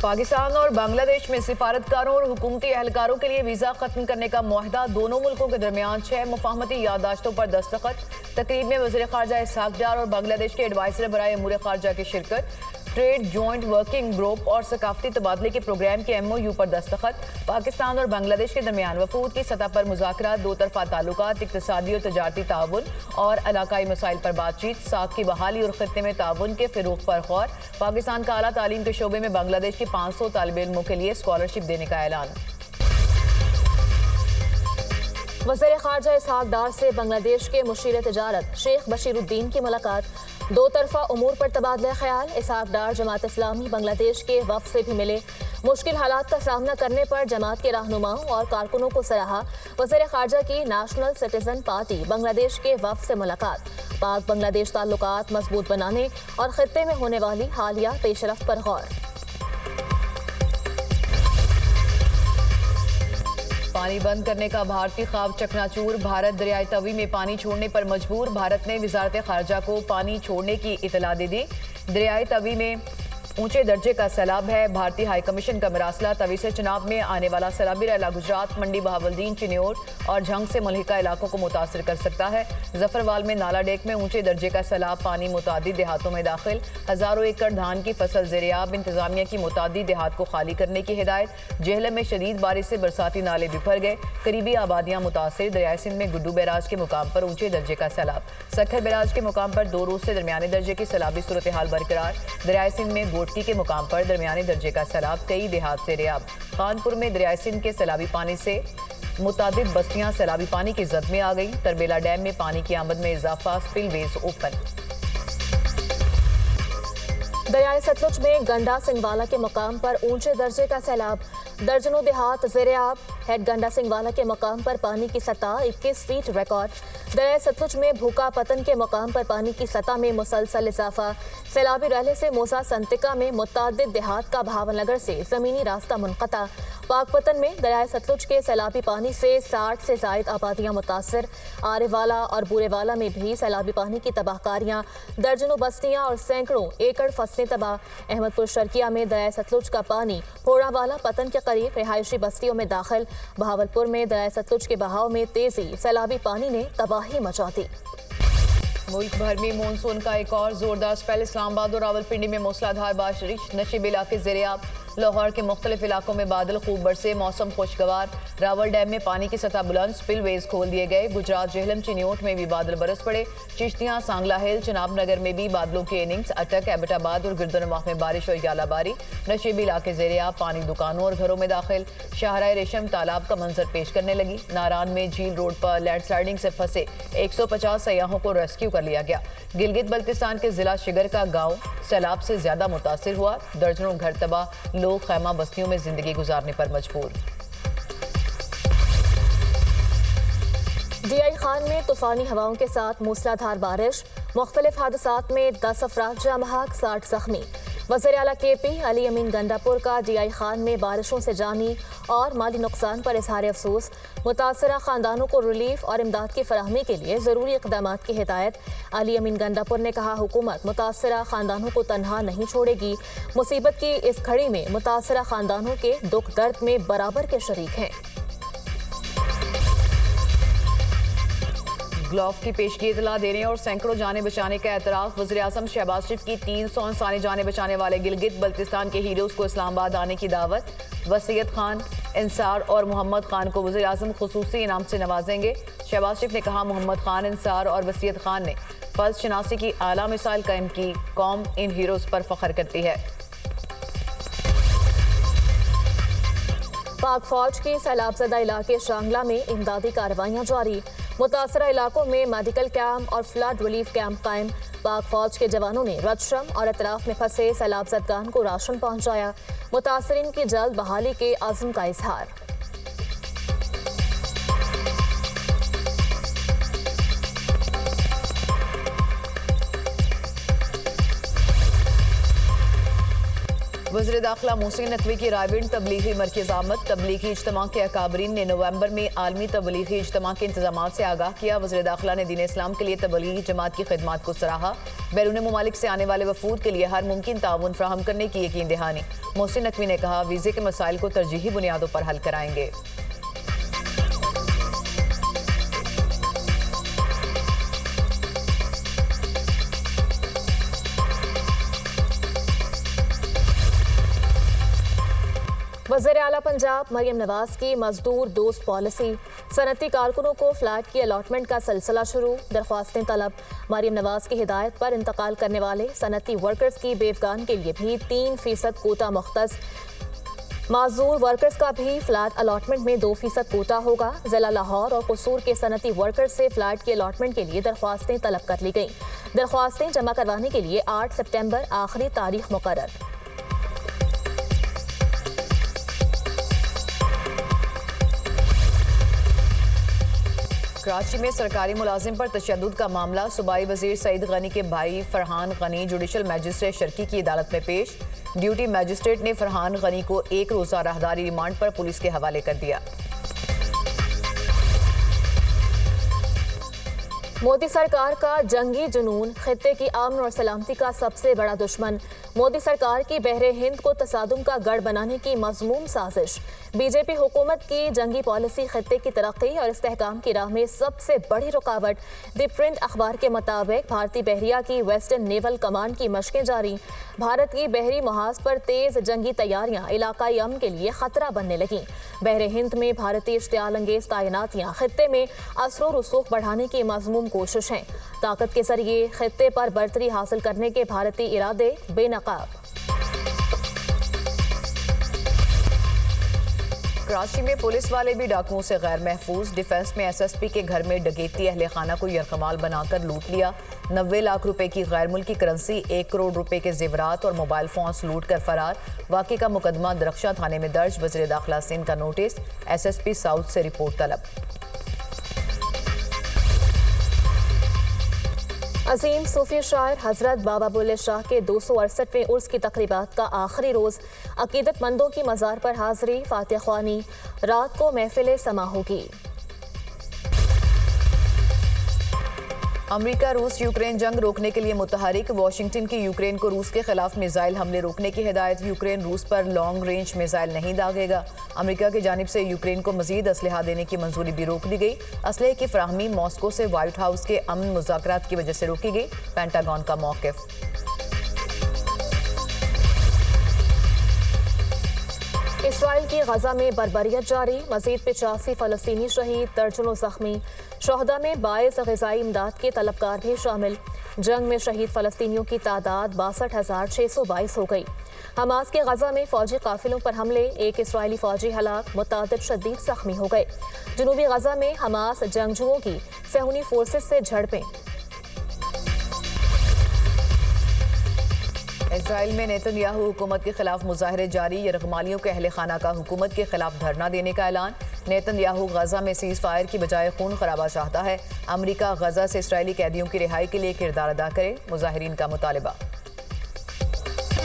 पाकिस्तान और बांग्लादेश में सिफारतकारों और हुकूमती एहलकारों के लिए वीज़ा खत्म करने का मुआहदा। दोनों मुल्कों के दरमियान 6 मुफाहमती याददाश्तों पर दस्तखत। तकरीब में वज़ीर ख़ारजा इसहाक डार और बांग्लादेश के एडवाइज़र बराए अमूर ख़ारजा की शिरकत। ट्रेड जॉइंट वर्किंग ग्रुप और सकाफती तबादले के प्रोग्राम के MOU पर दस्तखत। पाकिस्तान और बांग्लादेश के दरमियान वफूद की सतह पर मुज़ाकरात, दो तरफा ताल्लुकात, इक़्तिसादी और तजारती ताउन और इलाकाई मसाइल पर बातचीत। साख की बहाली और खित्ते में ताउन के फ़िरोग़ पर गौर। पाकिस्तान का आला तालीम के शोबे में बांग्लादेश के 500 तालिब इल्मों के लिए स्कॉलरशिप देने का ऐलान। वज़ीर ख़ारजा इसहाक डार से बांग्लादेश के मुशीर तिजारत शेख बशीरुद्दीन की मुलाकात। दो तरफा उमूर पर तबादला ख्याल। इसहाक डार जमात इस्लामी बांग्लादेश के वफ़द से भी मिले। मुश्किल हालात का सामना करने पर जमात के रहनुमाओं और कारकुनों को सराहा। वज़ीर ख़ारजा की नेशनल सिटीज़न पार्टी बांग्लादेश के वफ़द से मुलाकात। पाक बांग्लादेश ताल्लुकात मजबूत बनाने और खित्ते में होने वाली हालिया पेशरफ्त पर गौर। पानी बंद करने का भारतीय ख्वाब चकनाचूर। भारत दरियाई तवी में पानी छोड़ने पर मजबूर। भारत ने वजारत खारजा को पानी छोड़ने की इतला दे दी। दरियाई तवी में ऊंचे दर्जे का सैलाब है। भारतीय हाई कमीशन का मरासला। तवी से चुनाव में आने वाला सैलाबी रैला गुजरात, मंडी, बहावलदीन, चिन्योट और झंग से मुल्हिका इलाकों को मुतासर कर सकता है। जफरवाल में नाला डेक में ऊंचे दर्जे का सैलाब, पानी मुतादिद देहातों में दाखिल। हजारों एकड़ धान की फसल ज़ेरियाब। इंतजामिया की मुतादिद देहात को खाली करने की हिदायत। जेहलम में शदीद बारिश से बरसाती नाले बिफर गए। करीबी आबादियां मुतासर। दरियाई सिंध में गुड्डू बैराज के मुकाम पर ऊंचे दर्जे का सैलाब। सखर बैराज के मुकाम पर 2 रोज से दरमियाने दर्जे की सैलाबी सूरत हाल बरकरार। दरियाई सिंध में गोटकी के मुकाम पर दरमियाने दर्जे का सैलाब। कई देहात से रेयाब। खानपुर में दरियाई सिंध के सैलाबी पानी से मुतादिद बस्तियां सैलाबी पानी की जद में आ गई। तरबेला डैम में पानी की आमद में इजाफा। Spillways open. दरियाई सतलुज में गंडा सिंहवाला के मुकाम पर ऊंचे दर्जे का सैलाब। दर्जनों देहात ज़ेरे-आब। हेड गंडा सिंहवाला के मुकाम पर पानी की सतह 21 फीट रिकॉर्ड। दरियाई सतलुज में भूखा पतन के मुकाम पर पानी की सतह में मुसलसल इजाफा। सैलाबी रहले से मूसा संतिका में मुतअद्दिद देहात का भावनगर से ज़मीनी रास्ता मुनक़ता। पाकपतन में दरियाई सतलुज के सैलाबी पानी से 60 से ज़ायद आबादियाँ मुतासर। आरेवाला और बूरेवाला में भी सैलाबी पानी की तबाहकारियाँ। दर्जनों बस्तियाँ और सैकड़ों एकड़ फसलें तबाह। अहमदपुर शर्किया में दरियाई सतलुज का पानी फोड़ावाला पतन के करीब रिहायशी बस्तियों में दाखिल। बहावलपुर में दरियाई सतलुज के बहाव में तेजी। सैलाबी पानी ने तबाही मचा दी। मुल्क भर में मानसून का एक और जोरदार स्पेल। इस्लामाबाद और रावलपिंडी में मूसलाधार बारिश। नशीब इलाके ज़ेरे-आब। लाहौर के मुख्तलिफ इलाकों में बादल खूब बरसे। मौसम खुशगवार। रावल डैम में पानी की सतह बुलंद। स्पिलवेज खोल दिए गए। गुजरात जेहलम, चिन्योट में भी बादल बरस पड़े। चिश्तियां, सांगला हिल, चिनाब नगर में भी बादलों की इनिंग्स। अटक, एबटाबाद और गिरदनवाह में बारिश और यालाबारी। नशीब इलाके ज़ेरे-आब। पानी दुकानों और घरों में दाखिल। शाहराह रेशम तालाब का मंजर पेश करने लगी। नारान में झील रोड पर लैंडस्लाइडिंग से फंसे 150 सयाहों को रेस्क्यू कर लिया गया। गिलगित बल्तिस्तान के जिला शिगर का गाँव सैलाब से ज्यादा मुतासिर हुआ। दर्जनों घर तबाह। लोग खैमा बस्तियों में जिंदगी गुजारने पर मजबूर। DI खान में तूफानी हवाओं के साथ मूसलाधार बारिश। मुख्तलिफ हादसात में 10 अफराद जाँ बहक, 60 जख्मी। वज़ीर आला KP अली अमीन गंडापुर का DI खान में बारिशों से जानी और माली नुकसान पर इजहार अफसोस। मुतासरा खानदानों को रिलीफ और इमदाद की फराहमी के लिए ज़रूरी इक़दाम की हिदायत। अली अमीन गंडापुर ने कहा, हुकूमत मुतासरा खानदानों को तनहा नहीं छोड़ेगी। मुसीबत की इस घड़ी में मुतासरा खानदानों के दुख दर्द में बराबर के शरीक हैं। ग्लोव की पेशगी इतला देने और सैकड़ों जाने बचाने का एतराफ़। वज़ीर आज़म शहबाज शरीफ की 300 इंसानी जाने बचाने वाले गिलगित बल्तिस्तान के हीरोज़ को इस्लामाबाद आने की दावत। वसीयत खान, इंसार और मोहम्मद खान को वज़ीर आज़म खुसूसी इनाम से नवाजेंगे। शहबाज शरीफ ने कहा, मोहम्मद खान, इंसार और वसीयत खान ने फ़र्ज शनासी की आला मिसाल कायम की। कौम इन हीरोज़ पर फ़ख्र करती है। पाक फौज की सैलाबज़दा इलाके शांगला में इमदादी कार्रवाइयाँ जारी। मुतासरा इलाकों में मेडिकल कैंप और फ्लड रिलीफ कैंप कायम। पाक फौज के जवानों ने रतशम और अतराफ में फंसे सैलाबज़दगान को राशन पहुँचाया। मुतासरीन की जल्द बहाली के अज़्म का इजहार। वज़ीर दाखिला मोहसिन नकवी की रायविंड तबलीगी मरकज़ आमद। तबलीगी इज्तिमा के अकाबरीन ने नवंबर में आलमी तबलीगी इज्तिमा के इंतजाम से आगाह किया। वज़ीर दाखिला ने दीन इस्लाम के लिए तबलीगी जमात की खिदमात को सराहा। बैरून मुमालिक से आने वाले वफूद के लिए हर मुमकिन ताउन फराहम करने की यकीन दहानी। मोहसिन नकवी ने कहा, वीज़े के मसाइल को तरजीही बुनियादों पर हल कराएंगे। वज़ीर आला पंजाब मरियम नवाज की मजदूर दोस्त पॉलिसी। सनती कारकुनों को फ्लैट की अलॉटमेंट का सिलसिला शुरू। दरख्वास्तें तलब। मरियम नवाज की हिदायत पर इंतकाल करने वाले सनती वर्कर्स की बेवगान के लिए भी 3% कोटा मुख्तस। माजूर वर्कर्स का भी फ्लैट अलॉटमेंट में 2% कोटा होगा। जिला लाहौर और कसूर के सनती वर्कर्स से फ्लैट की अलॉटमेंट के लिए दरख्वास्तें तलब कर ली गईं। दरख्वास्तें जमा करवाने के लिए 8 सितंबर आखिरी तारीख मुकर्रर। कराची में सरकारी मुलाजिम पर तशद्दुद का मामला। सूबाई वजीर सईद गनी के भाई फरहान गनी जुडिशल मजिस्ट्रेट शर्की की अदालत में पेश। ड्यूटी मजिस्ट्रेट ने फरहान गनी को 1 रोज़ा राहदारी रिमांड पर पुलिस के हवाले कर दिया। मोदी सरकार का जंगी जुनून, खित्ते की अमन और सलामती का सबसे बड़ा दुश्मन। मोदी सरकार की बहरे हिंद को तसादुम का गढ़ बनाने की मज़मूम साजिश। बीजेपी हुकूमत की जंगी पॉलिसी खित्ते की तरक्की और इस्तेहकाम की राह में सबसे बड़ी रुकावट। द प्रिंट अखबार के मुताबिक भारतीय बहरिया की वेस्टर्न नेवल कमांड की मशकें जारी। भारत की बहरी मुहाज पर तेज जंगी तैयारियां इलाकाई अमन के लिए खतरा बनने लगी। बहरे हिंद में भारतीय इश्तियाल अंगेज तैनातियां खित्ते में असर व रसूख बढ़ाने की मज़मूम कोशिश है। ताकत के जरिए खित्ते पर बर्तरी हासिल करने के भारतीय इरादे बेनकाब। कराची में पुलिस वाले भी डाकुओं से गैर महफूज। डिफेंस में SSP के घर में डकैती, अहले खाना को यरगमाल बनाकर लूट लिया। 90 लाख रुपए की गैर मुल्की करेंसी, 1 करोड़ रुपए के जेवरात और मोबाइल फोन्स लूट कर फरार। वाक़े का मुकदमा दरख्शा थाने में दर्ज। वज़ीर दाखिला सिंध का नोटिस। SSP साउथ से रिपोर्ट तलब। अजीम सूफी शायर हजरत बाबा बुल्ले शाह के 268वें उर्स की तकरीबात का आखिरी रोज़। अकीदतमंदों की मज़ार पर हाज़री, फातिहा ख्वानी। रात को महफिल समा होगी। अमेरिका रूस यूक्रेन जंग रोकने के लिए मुतहरिक। वाशिंगटन की यूक्रेन को रूस के खिलाफ मिसाइल हमले रोकने की हिदायत। यूक्रेन रूस पर लॉन्ग रेंज मिसाइल नहीं दागेगा। अमेरिका की जानिब से यूक्रेन को मजीद असलहा देने की मंजूरी भी रोक दी गई। असलहे की फराहमी मॉस्को से व्हाइट हाउस के अमन मुज़ाकरात की वजह से रोकी गई। पेंटागन का मौक़िफ़। इसराइल की गजा में बर्बरियत जारी। मजीद 85 फ़लस्तीनी शहीद, दर्जनों जख्मी। शोहदा में 22 ग़िज़ाई इमदाद के तलबकार भी शामिल। जंग में शहीद फ़लस्तीनियों की तादाद 62,622 हो गई। हमास के गजा में फ़ौजी काफिलों पर हमले, 1 इसराइली फ़ौजी हलाक, मुतादिद शदीद ज़ख्मी हो गए। जनूबी गजा में हमास जंगजुओं की सहूनी फोर्सेस से झड़पें। इसराइल में नेतन्याहू हुकूमत के खिलाफ मुजाहरे जारी। यरगमालियों के अहले खाना का हुकूमत के खिलाफ धरना देने का ऐलान। नेतन्याहू गजा में सीज फायर की बजाय खून खराबा चाहता है। अमेरिका गजा से इसराइली कैदियों की रिहाई के लिए किरदार अदा करे, मुजाहिरीन का मुतालबा।